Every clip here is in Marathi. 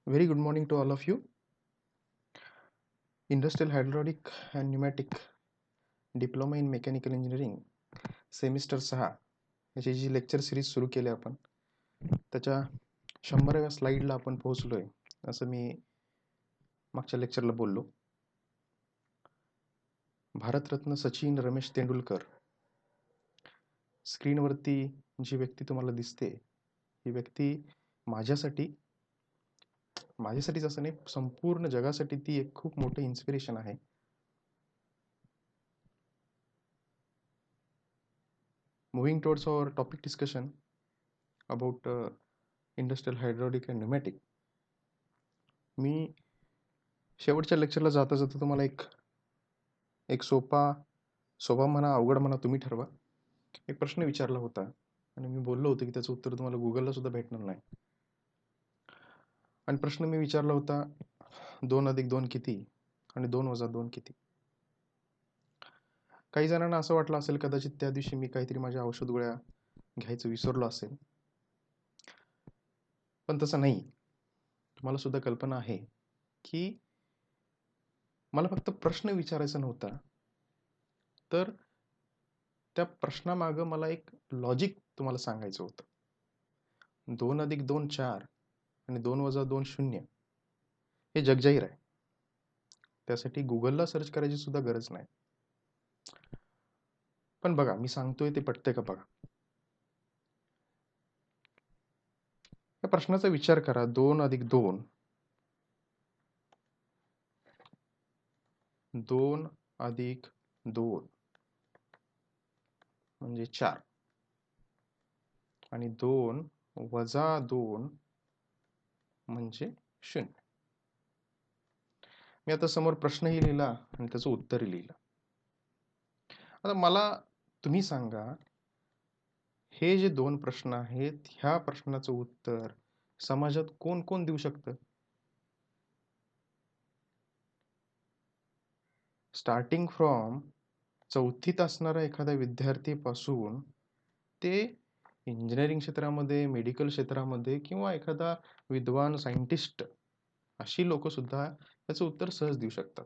Very good morning to all of you. Industrial Hydraulic and Pneumatic Diploma in Mechanical Engineering semester 6 याची जी लेक्चर सिरीज सुरू केली आपण त्याच्या 100व्या स्लाइडला आपण पोहोचलोय असं मी मागच्या लेक्चरला बोललो. भारतरत्न सचिन रमेश तेंडुलकर स्क्रीनवरती जी व्यक्ती तुम्हाला दिसते ही व्यक्ती माझ्यासाठीच असं नाही, संपूर्ण जगासाठी ती एक खूप मोठं इन्स्पिरेशन आहे. Moving towards our topic discussion about industrial hydraulic and pneumatic. मी शेवटच्या लेक्चरला जाता जाता तुम्हाला एक सोपा म्हणा अवघड म्हणा तुम्ही ठरवा, एक प्रश्न विचारला होता आणि मी बोललो होतो की त्याचं उत्तर तुम्हाला गुगलला सुद्धा भेटणार नाही. आणि प्रश्न मी विचारला होता 2+2 किती आणि 2+2 किती. काही जणांना असं वाटलं असेल कदाचित त्या दिवशी मी काहीतरी माझ्या औषध गोळ्या घ्यायचं विसरलो असेल, पण तसं नाही. तुम्हाला सुद्धा कल्पना आहे की मला फक्त प्रश्न विचारायचा नव्हता, तर त्या प्रश्नामागं मला एक लॉजिक तुम्हाला सांगायचं होतं. 2+2 4 आणि 2+2 0 हे जगजाहीर आहे. त्यासाठी गुगलला सर्च करायची सुद्धा गरज नाही. पण बघा, मी सांगतोय ते पटतंय का बघा. या प्रश्नाचा विचार करा. 2+2 2+2 म्हणजे 4 आणि 2+2 म्हणजे 0. मी आता समोर प्रश्नही लिहिला आणि त्याचं उत्तरही लिहिलं. आता मला तुम्ही सांगा, हे जे 2 प्रश्न आहेत, ह्या प्रश्नाचं उत्तर समाजात कोण कोण देऊ शकतं? स्टार्टिंग फ्रॉम 4थीत असणारा एखादा विद्यार्थीपासून ते इंजिनिअरिंग क्षेत्रामध्ये, मेडिकल क्षेत्रामध्ये किंवा एखादा विद्वान सायंटिस्ट, अशी लोक सुद्धा याचं उत्तर सहज देऊ शकतात.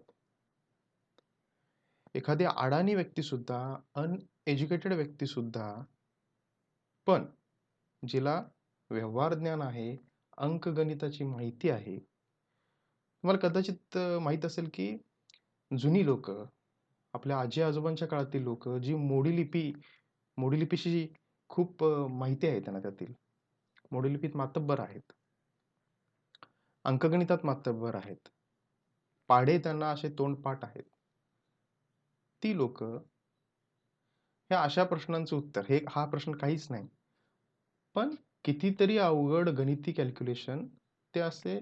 एखादी अडाणी व्यक्ती सुद्धा, अनएज्युकेटेड व्यक्ती सुद्धा, पण जिला व्यवहार ज्ञान आहे, अंकगणिताची माहिती आहे. तुम्हाला कदाचित माहित असेल की जुनी लोक, आपल्या आजी आजोबांच्या काळातील लोक, जी मोडीलिपीशी खूप माहिती आहे त्यांना, त्यातील मोडीलिपीत मातब्बर आहेत, अंकगणितात मातब्बर आहेत, पाढे त्यांना असे तोंडपाठ आहेत. ती लोक ह्या अशा प्रश्नांचं उत्तर, हा प्रश्न काहीच नाही पण कितीतरी अवघड गणिती कॅल्क्युलेशन ते असे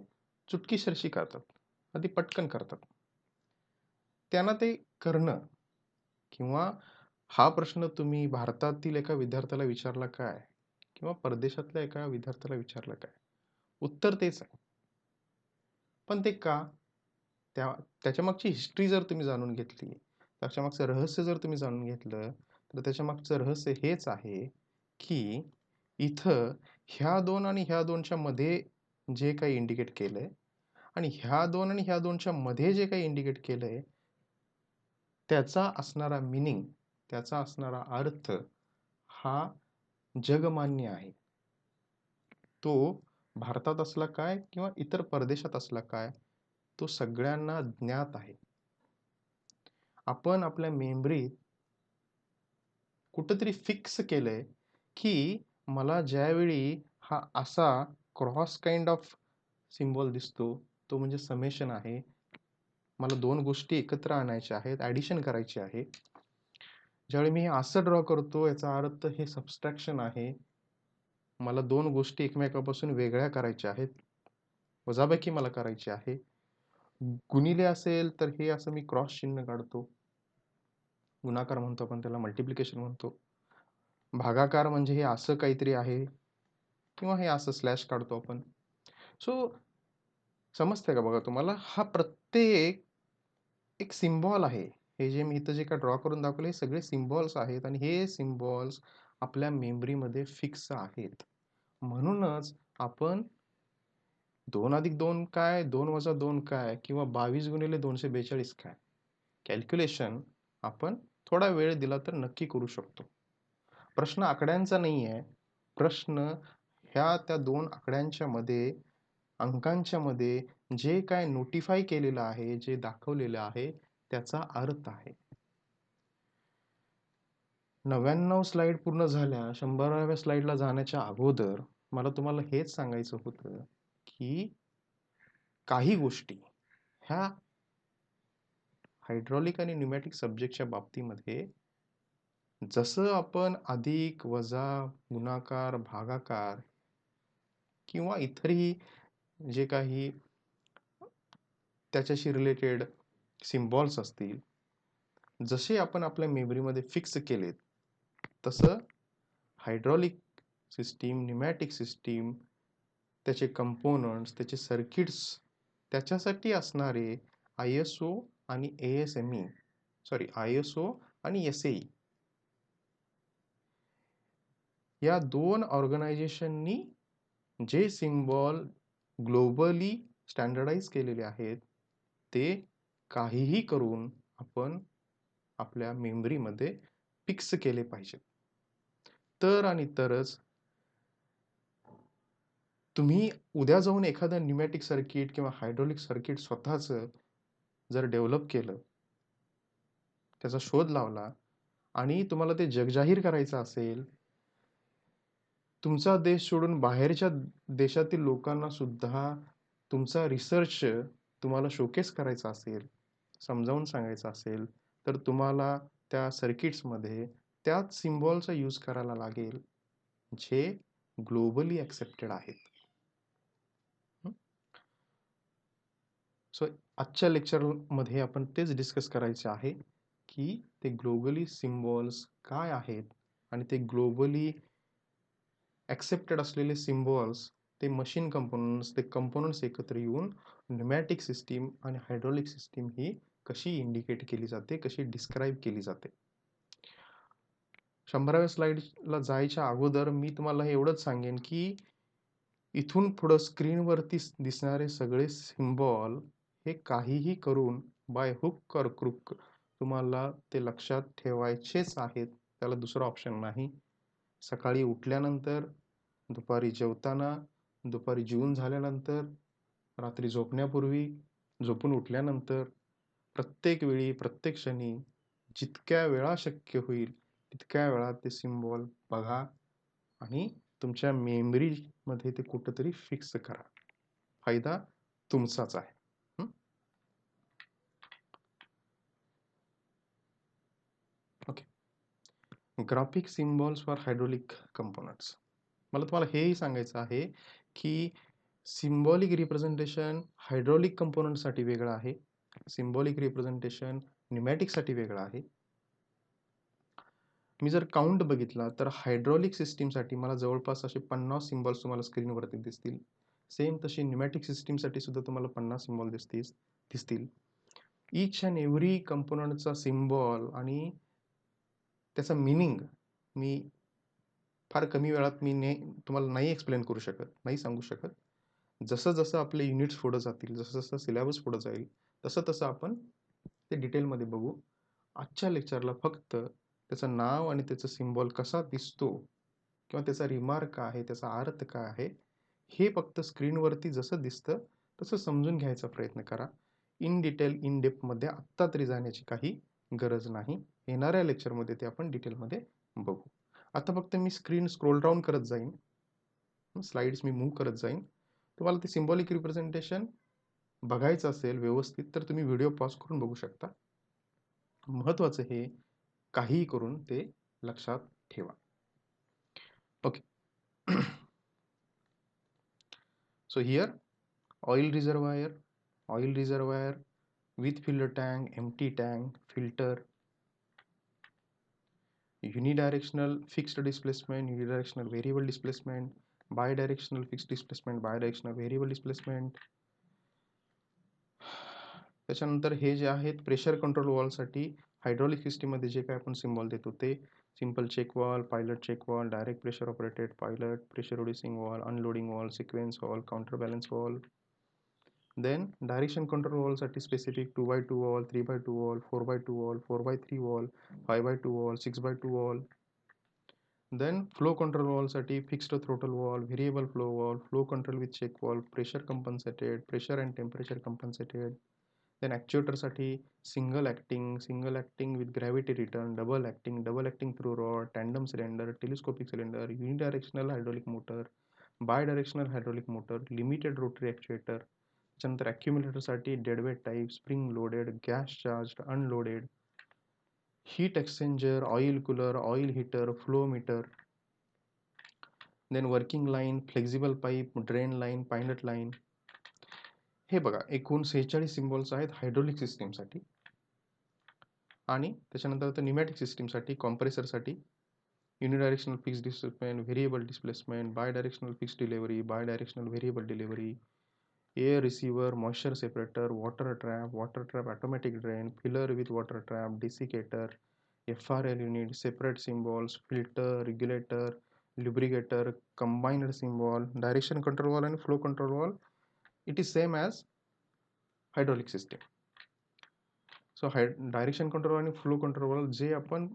चुटकीसरशी करतात, अगदी पटकन करतात. त्यांना ते करणं, किंवा हा प्रश्न तुम्ही भारतातील एका विद्यार्थ्याला विचारला काय किंवा परदेशातल्या एका विद्यार्थ्याला विचारला काय, उत्तर तेच आहे. पण ते का? त्याच्या मागची हिस्ट्री जर तुम्ही जाणून घेतली, त्याच्या मागचं रहस्य जर तुम्ही जाणून घेतलं, तर त्याच्या मागचं रहस्य हेच आहे की इथं ह्या 2 आणि ह्या 2च्या मध्ये जे काही इंडिकेट केलंय आणि ह्या 2 आणि ह्या 2च्या मध्ये जे काही इंडिकेट केलंय, त्याचा असणारा मीनिंग, त्याचा असणारा अर्थ हा जगमान्य आहे. तो भारतात असला काय किंवा इतर परदेशात असला काय, तो सगळ्यांना ज्ञात आहे. आपण आपल्या मेमरीत कुठंतरी फिक्स केलंय की मला ज्यावेळी हा असा क्रॉस काइंड ऑफ सिम्बॉल दिसतो, तो म्हणजे समेशन आहे. मला 2 गोष्टी एकत्र आणायच्या आहेत, ॲडिशन करायची आहे. ज्यावेळी मी असं ड्रॉ करतो, याचा अर्थ हे सबस्ट्रॅक्शन आहे. मला 2 गोष्टी एकमेकांपासून वेगळ्या करायच्या आहेत, वजाबाकी मला करायची आहे. गुणिले असेल तर हे असं मी क्रॉस चिन्ह काढतो, गुणाकार म्हणतो आपण त्याला, मल्टिप्लिकेशन म्हणतो. भागाकार म्हणजे हे असं काहीतरी आहे, किंवा हे असं स्लॅश काढतो आपण. सो समजतंय का बघा तुम्हाला? हा प्रत्येक एक सिम्बॉल आहे. हे जे मी इथं जे काय ड्रॉ करून दाखवले, हे सगळे सिम्बॉल्स आहेत आणि हे सिम्बॉल्स आपल्या मेमरीमध्ये फिक्स आहेत. म्हणूनच आपण 2+2 काय, 2+2 काय, किंवा 22×242 काय? कॅल्क्युलेशन आपण थोडा वेळ दिला तर नक्की करू शकतो. प्रश्न आकड्यांचा नाही आहे. प्रश्न ह्या त्या 2 आकड्यांच्या मध्ये, अंकांच्या मध्ये जे काय नोटिफाय केलेलं आहे, जे दाखवलेलं आहे, त्याचा अर्थ आहे. 99 स्लाइड पूर्ण झाल्या. 100व्या स्लाइडला जाण्याच्या अगोदर मला तुम्हाला हेच सांगायचं होतं की काही गोष्टी ह्या हायड्रॉलिक आणि न्यूमॅटिक सब्जेक्टच्या बाबतीमध्ये जसं आपण अधिक, वजा, गुणाकार, भागाकार किंवा इतरही जे काही त्याच्याशी रिलेटेड सिम्बॉल्स असतील, जसे आपण आपल्या मेमरीमध्ये फिक्स केलेत, तसं हायड्रॉलिक सिस्टीम, न्यूमॅटिक सिस्टीम, त्याचे कंपोनंट्स, त्याचे सर्किट्स, त्याच्यासाठी असणारे ISO आणि ASME, सॉरी ISO आणि SAE, या 2 ऑर्गनायझेशननी जे सिम्बॉल ग्लोबली स्टँडर्डाइज केलेले आहेत, ते काहीही करून आपण आपल्या मेमरीमध्ये फिक्स केले पाहिजेत. तर आणि तरच तुम्ही उद्या जाऊन एखादं न्यूमॅटिक सर्किट किंवा हायड्रॉलिक सर्किट स्वतःच जर डेव्हलप केलं, त्याचा शोध लावला आणि तुम्हाला ते जगजाहीर करायचं असेल, तुमचा देश सोडून बाहेरच्या देशातील लोकांना सुद्धा तुमचा रिसर्च तुम्हाला शोकेस करायचा असेल, समजावून सांगायचं असेल, तर तुम्हाला त्या सर्किट्समध्ये त्याच सिम्बॉलचा यूज करायला लागेल जे ग्लोबली ॲक्सेप्टेड आहेत. सो आजच्या लेक्चरमध्ये आपण तेच डिस्कस करायचे आहे की ते ग्लोबली सिम्बॉल्स काय आहेत आणि ते ग्लोबली ॲक्सेप्टेड असलेले सिम्बॉल्स, ते मशीन कंपोनंट्स, ते कंपोनंट्स एकत्र येऊन न्यूमॅटिक सिस्टीम आणि हायड्रॉलिक सिस्टीम ही कशी इंडिकेट केली जाते, कशी डिस्क्राईब केली जाते. 100व्या स्लाइडला जायच्या अगोदर मी तुम्हाला हे एवढंच सांगेन की इथून पुढं स्क्रीनवरती दिसणारे सगळे सिम्बॉल हे काहीही करून बाय हुक और क्रुक तुम्हाला ते लक्षात ठेवायचेच आहेत. त्याला दुसरा ऑप्शन नाही. सकाळी उठल्यानंतर, दुपारी जेवताना, दुपारी जेवून झाल्यानंतर, रात्री झोपण्यापूर्वी, झोपून उठल्यानंतर, प्रत्येक वेळी, प्रत्येक क्षणी, जितक्या वेळा शक्य होईल तितक्या वेळा ते सिम्बॉल बघा आणि तुमच्या मेमरीमध्ये ते कुठंतरी फिक्स करा. फायदा तुमचाच आहे. Okay. Graphic symbols for hydraulic components. मला तुम्हाला हेही सांगायचं आहे की सिम्बॉलिक रिप्रेझेंटेशन हायड्रॉलिक कंपोनंटसाठी वेगळं आहे, सिम्बॉलिक रिप्रेझेंटेशन न्यूमॅटिकसाठी वेगळं आहे. मी जर काउंट बघितला तर हायड्रॉलिक सिस्टीमसाठी मला जवळपास असे 50 सिम्बॉल्स तुम्हाला स्क्रीनवरती दिसतील. सेम तशी न्यूमॅटिक सिस्टीमसाठी सुद्धा तुम्हाला 50 सिम्बॉल दिसतील. ईच अँड एव्हरी कंपोनंटचा सिम्बॉल आणि त्याचा मिनिंग मी फार कमी वेळात तुम्हाला नाही एक्सप्लेन करू शकत, नाही सांगू शकत. जसं जसं आपले युनिट्स पुढे जातील, जसं जसं सिलेबस पुढे जाईल, तसं तसं आपण ते डिटेलमध्ये बघू. आजच्या लेक्चरला फक्त त्याचं नाव आणि त्याचं सिम्बॉल कसा दिसतो किंवा त्याचा रिमार्क काय आहे, त्याचा अर्थ काय आहे, हे फक्त स्क्रीनवरती जसं दिसतं तसं समजून घ्यायचा प्रयत्न करा. इन डिटेल, इन डेप्थमध्ये आत्ता तरी जाण्याची काही गरज नाही. येणाऱ्या लेक्चरमध्ये ते आपण डिटेलमध्ये बघू. आता फक्त मी स्क्रीन स्क्रोल डाऊन करत जाईन, स्लाइड्स मी मूव्ह करत जाईन. तुम्हाला ते सिम्बॉलिक रिप्रेझेंटेशन बघायचं असेल व्यवस्थित तर तुम्ही व्हिडिओ पॉज करून बघू शकता. महत्त्वाचं हे काहीही करून ते लक्षात ठेवा. Okay. So here oil reservoir with filter tank, empty tank, filter, unidirectional fixed displacement, unidirectional variable displacement, bidirectional fixed displacement, bidirectional variable displacement. त्याच्यानंतर हे जे आहेत प्रेशर कंट्रोल वॉल्वसाठी हायड्रॉलिक सिस्टीममध्ये जे काय आपण सिम्बॉल देतो ते simple check valve, pilot check valve, direct pressure operated pilot, pressure reducing valve, unloading valve, sequence valve, counter balance valve. Then direction control वॉलसाठी specific 2x2 valve, 3x2 valve, 4x2 valve, 4x3 valve, 5x2 valve, 6x2 valve. Then flow control वॉलसाठी fixed throttle valve, variable flow control with check valve, pressure compensated, pressure and temperature compensated. Then ॲक्च्युएटरसाठी single acting with gravity return, double acting through rod, tandem cylinder, telescopic cylinder, unidirectional hydraulic motor, bidirectional hydraulic motor, limited rotary actuator. त्याच्यानंतर ॲक्युम्युलेटरसाठी deadweight type, spring loaded, gas charge, unloaded, heat exchanger, oil cooler, oil heater, flow meter. Then working line, flexible pipe, drain line, pilot line. हे बघा एकूण 46 सिम्बॉल्स आहेत हायड्रोलिक सिस्टीमसाठी. आणि त्याच्यानंतर आता न्यूमॅटिक सिस्टीमसाठी, कॉम्प्रेसरसाठी unidirectional fix displacement, variable displacement, bidirectional fix delivery, bidirectional variable delivery, air receiver, moisture separator, water trap, automatic drain, filler with water trap, desiccator, FRL unit, separate symbols, filter, regulator, lubricator, combined symbol, direction control wall and flow control wall. It is same as hydraulic system. So direction control आणि फ्लो कंट्रोल वॉल जे आपण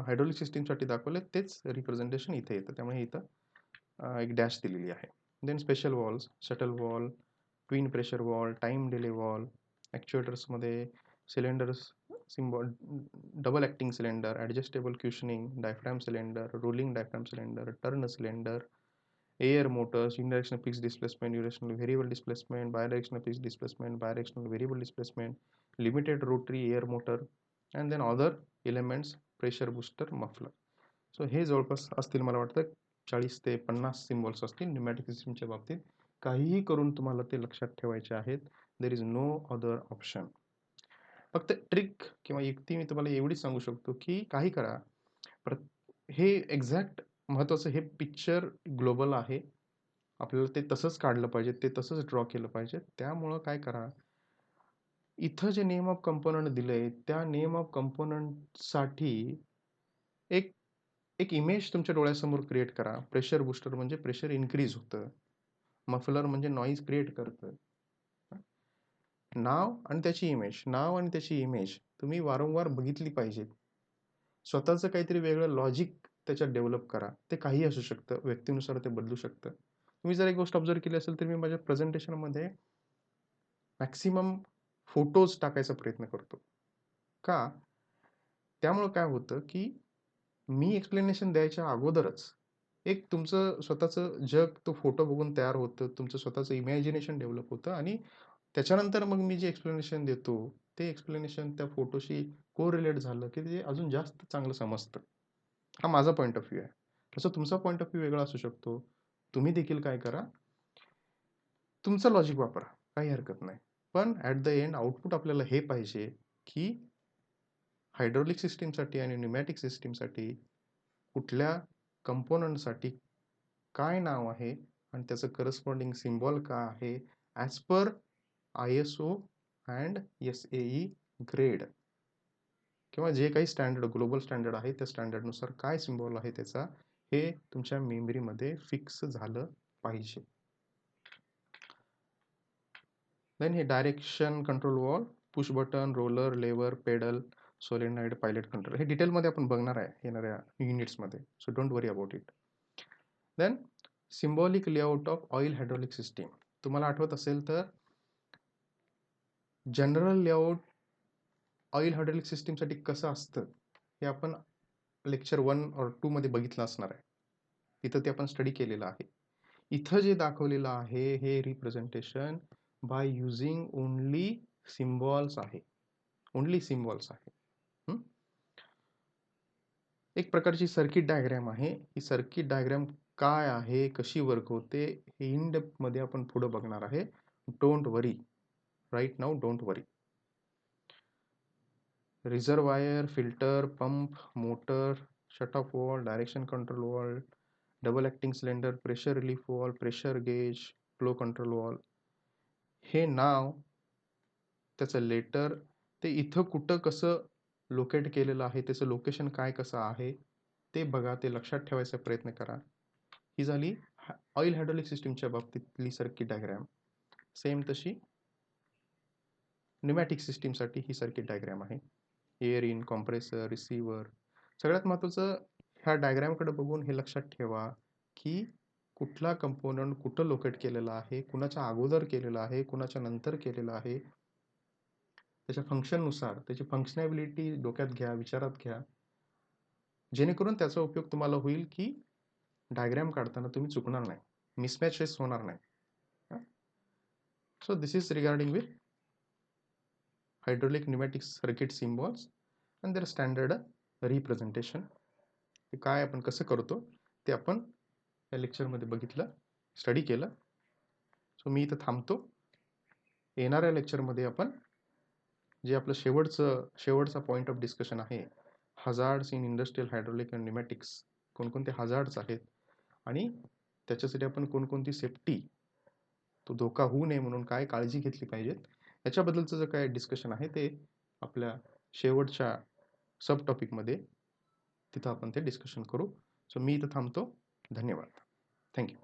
हायड्रोलिक सिस्टीमसाठी दाखवले तेच रिप्रेझेंटेशन इथे येतं, त्यामुळे इथं एक डॅश दिलेली आहे. Then special valves, shuttle valve, twin pressure valve, time delay valve, ॲक्च्युएटर्समध्ये cylinders symbol, double acting cylinder, adjustable cushioning, diaphragm cylinder, rolling diaphragm cylinder, turn cylinder, air motors, unidirectional fix displacement, unidirectional variable displacement, bidirectional fix displacement, bidirectional variable displacement, limited rotary air motor, and then other elements, pressure booster, muffler. So हे जवळपास असतील मला वाटतं 40 ते 50 सिम्बॉल्स असतील न्यूमॅटिक सिस्टीमच्या बाबतीत. काहीही करून तुम्हाला ते लक्षात ठेवायचे आहेत. There is no other option. फक्त ट्रिक किंवा युक्ती मी तुम्हाला एवढीच सांगू शकतो की काही करा, हे एक्झॅक्ट महत्वाचं, हे पिक्चर ग्लोबल आहे, आपल्याला ते तसंच काढलं पाहिजे, ते तसंच ड्रॉ केलं पाहिजे. त्यामुळं काय करा, इथं जे नेम ऑफ कंपोनंट दिलंय त्या नेम ऑफ कंपोनंटसाठी एक एक इमेज तुमच्या डोळ्यासमोर क्रिएट करा. प्रेशर बूस्टर म्हणजे प्रेशर इन्क्रीज होतं, मफलर म्हणजे नॉईज क्रिएट करतं. नाव आणि त्याची इमेज तुम्ही वारंवार बघितली पाहिजे. स्वतःचं काहीतरी वेगळं लॉजिक त्याच्यात डेव्हलप करा. ते काही असू शकतं, व्यक्तीनुसार ते बदलू शकतं. तुम्ही जर एक गोष्ट ऑब्झर्व केली असेल तर मी माझ्या प्रेझेंटेशनमध्ये मॅक्सिमम फोटोज टाकायचा प्रयत्न करतो. का? त्यामुळं काय होतं की मी एक्सप्लेनेशन द्यायच्या अगोदरच एक तुमचं स्वतःचं जग तो फोटो बघून तयार होतं, तुमचं स्वतःचं इमॅजिनेशन डेव्हलप होतं, आणि त्याच्यानंतर मग मी जे एक्सप्लेनेशन देतो ते एक्सप्लेनेशन त्या फोटोशी कोरिलेट झालं की ते अजून जास्त चांगलं समजतं. हा माझा पॉईंट ऑफ व्ह्यू आहे. तसं तुमचा पॉईंट ऑफ व्ह्यू वेगळा असू शकतो. तुम्ही देखील काय करा, तुमचं लॉजिक वापरा, काही हरकत नाही. पण ॲट द एंड आउटपुट आपल्याला हे पाहिजे की हायड्रोलिक सिस्टीमसाठी आणि न्यूमॅटिक सिस्टीमसाठी कुठल्या कंपोनंटसाठी काय नाव आहे आणि त्याचं करस्पॉन्डिंग सिम्बॉल का आहे, as per ISO and SAE grade किंवा जे काही स्टँडर्ड, ग्लोबल स्टँडर्ड आहे त्या स्टँडर्डनुसार काय सिम्बॉल आहे त्याचा, हे तुमच्या मेमरीमध्ये फिक्स झालं पाहिजे. देन हे direction control valve, push button, roller, lever, pedal, solenoid, pilot control, हे डिटेलमध्ये आपण बघणार आहे येणाऱ्या युनिट्समध्ये. So don't worry about it. Then symbolic layout of oil hydraulic system. तुम्हाला आठवत असेल तर जनरल लेआउट ऑइल हायड्रोलिक सिस्टीमसाठी कसं असतं हे आपण लेक्चर 1 और 2 मध्ये बघितलं असणार आहे. तिथं ते आपण स्टडी केलेलं आहे. इथं जे दाखवलेलं आहे हे representation by using only symbols आहे. ओनली सिम्बॉल्स आहे. एक प्रकारची सर्किट डायग्रॅम आहे. ही सर्किट डायग्रॅम काय आहे, कशी वर्क होते, हे इन डेप्थ मध्ये आपण पुढे बघणार आहे. Don't worry, right now don't worry. Reservoir, filter, pump, motor, shut off valve, direction control valve, double acting cylinder, pressure relief valve, pressure gauge, flow control valve, हे नाव, त्याचं लेटर, ते इथं कुठं कसं लोकेट केलेलं आहे, त्याचं लोकेशन काय कसं आहे ते बघा, ते लक्षात ठेवायचा प्रयत्न करा. ही झाली ऑइल हायड्रोलिक सिस्टीमच्या बाबतीतली सर्किट डायग्रॅम. सेम तशी न्यूमॅटिक सिस्टीमसाठी ही सर्किट डायग्राम आहे. Air in, compressor, receiver. सगळ्यात महत्त्वाचं ह्या डायग्रामकडे बघून हे लक्षात ठेवा की कुठला कंपोनंट कुठं लोकेट केलेला आहे, कुणाच्या अगोदर केलेला आहे, कुणाच्या नंतर केलेला आहे, त्याच्या फंक्शननुसार त्याची फंक्शनॅबिलिटी डोक्यात घ्या, विचारात घ्या, जेणेकरून त्याचा उपयोग तुम्हाला होईल की डायग्राम काढताना तुम्ही चुकणार नाही, मिसमॅचेस होणार नाही. So this is regarding with hydraulic pneumatic circuit symbols and their standard representation. ते काय आपण कसं करतो ते आपण या लेक्चरमध्ये बघितलं, स्टडी केलं. सो मी इथं थांबतो. येणाऱ्या लेक्चरमध्ये आपण जे आपलं शेवटचा पॉईंट ऑफ डिस्कशन आहे, hazards in industrial hydraulic and pneumatics, कोणकोणते हजार्ड्स आहेत आणि त्याच्यासाठी आपण कोणकोणती सेफ्टी, तो धोका होऊ नये म्हणून काय काळजी घेतली पाहिजेत, याच्याबद्दलचं जे काय डिस्कशन आहे ते आपल्या शेवटच्या सब टॉपिकमध्ये तिथं आपण ते डिस्कशन करू. सो मी इथं थांबतो. धन्यवाद. थँक्यू.